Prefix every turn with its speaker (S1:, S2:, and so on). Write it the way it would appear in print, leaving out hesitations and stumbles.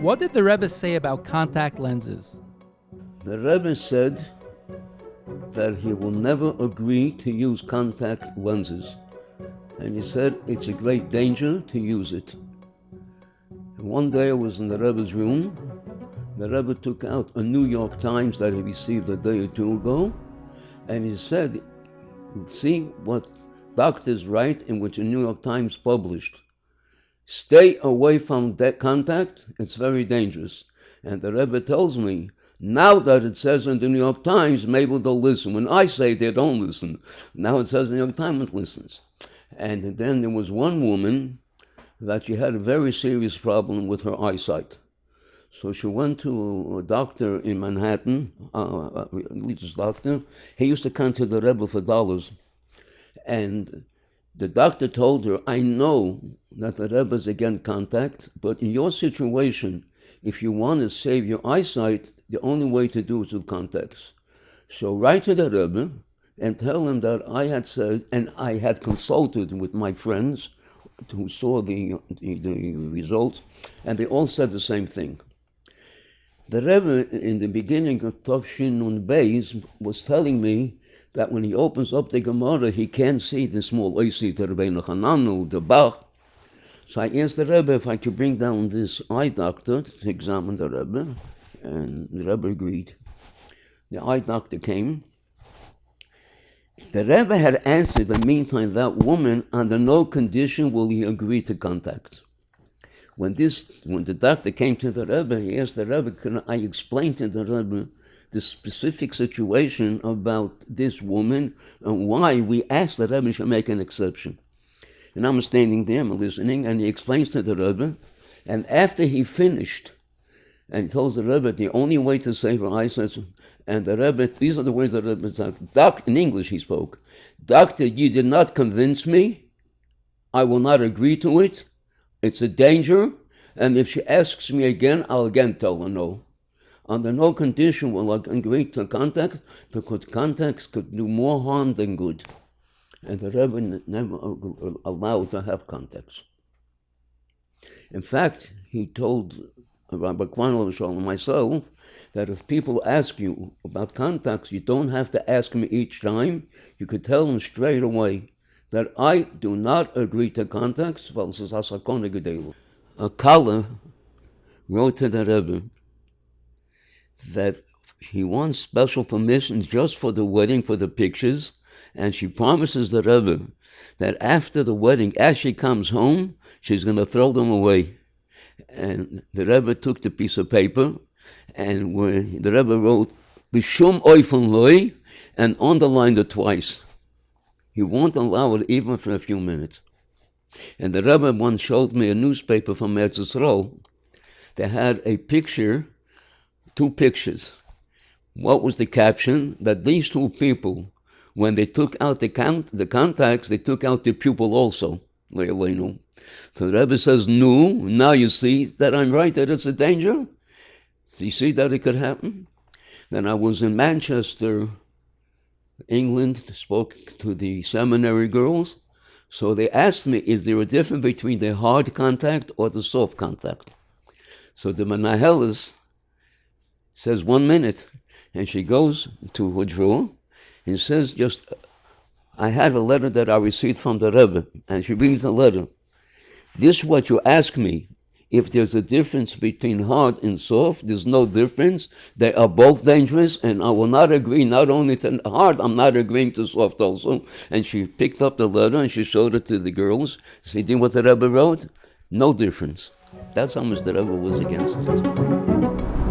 S1: What did the Rebbe say about contact lenses?
S2: The Rebbe said that he will never agree to use contact lenses. And he said it's a great danger to use it. And one day I was in the Rebbe's room. The Rebbe took out a New York Times that he received a day or two ago, and he said, see what doctors write in which the New York Times published. Stay away from that contact, it's very dangerous. And the Rebbe tells me, now that it says in the New York Times, maybe they'll listen. When I say they don't listen, now it says the New York Times listens. And then there was one woman that she had a very serious problem with her eyesight. So she went to a doctor in Manhattan, a religious doctor. He used to come to the Rebbe for dollars. And the doctor told her, I know that the Rebbe is against contact, but in your situation, if you want to save your eyesight, the only way to do it is with contacts. So write to the Rebbe and tell him that I had said, and I had consulted with my friends who saw the results, and they all said the same thing. The Rebbe, in the beginning of Chanin Fund, was telling me that when he opens up the Gemara, he can't see the small oisi, the Rebbe Chananu, the Bach. So I asked the Rebbe if I could bring down this eye doctor to examine the Rebbe, and the Rebbe agreed. The eye doctor came. The Rebbe had answered, in the meantime, that woman, under no condition will he agree to contact. When the doctor came to the Rebbe, he asked the Rebbe, can I explain to the Rebbe the specific situation about this woman and why we asked the Rebbe should make an exception. And I'm standing there, I'm listening, and he explains to the Rebbe, and after he finished, and he tells the Rebbe the only way to save her eyesight, and the Rebbe, these are the words the Rebbe said, in English he spoke, Doctor, you did not convince me, I will not agree to it, it's a danger, and if she asks me again, I'll again tell her no. Under no condition will I agree to contact, because contacts could do more harm than good. And the Rebbe never allowed to have contacts. In fact, he told Rabbi Groner and myself that if people ask you about contacts, you don't have to ask me each time. You could tell them straight away that I do not agree to contacts. A Kala wrote to the Rebbe that he wants special permission just for the wedding, for the pictures, and she promises the Rebbe that after the wedding, as she comes home, she's going to throw them away. And the Rebbe took the piece of paper, and where the Rebbe wrote, B'shum oifun loi, and underlined it twice. He won't allow it even for a few minutes. And the Rebbe once showed me a newspaper from Eretz Yisrael. They had a picture, two pictures. What was the caption? That these two people, when they took out the contacts, they took out the pupil also. So the Rebbe says, no, now you see that I'm right, that it's a danger. Do you see that it could happen? Then I was in Manchester, England, spoke to the seminary girls. So they asked me, is there a difference between the hard contact or the soft contact? So the Menahelis says 1 minute, and she goes to her drawer and says, I had a letter that I received from the Rebbe, and she reads the letter. This is what you ask me. If there's a difference between hard and soft, there's no difference. They are both dangerous, and I will not agree not only to hard, I'm not agreeing to soft also. And she picked up the letter and she showed it to the girls. See what the Rebbe wrote? No difference. That's how much the Rebbe was against it.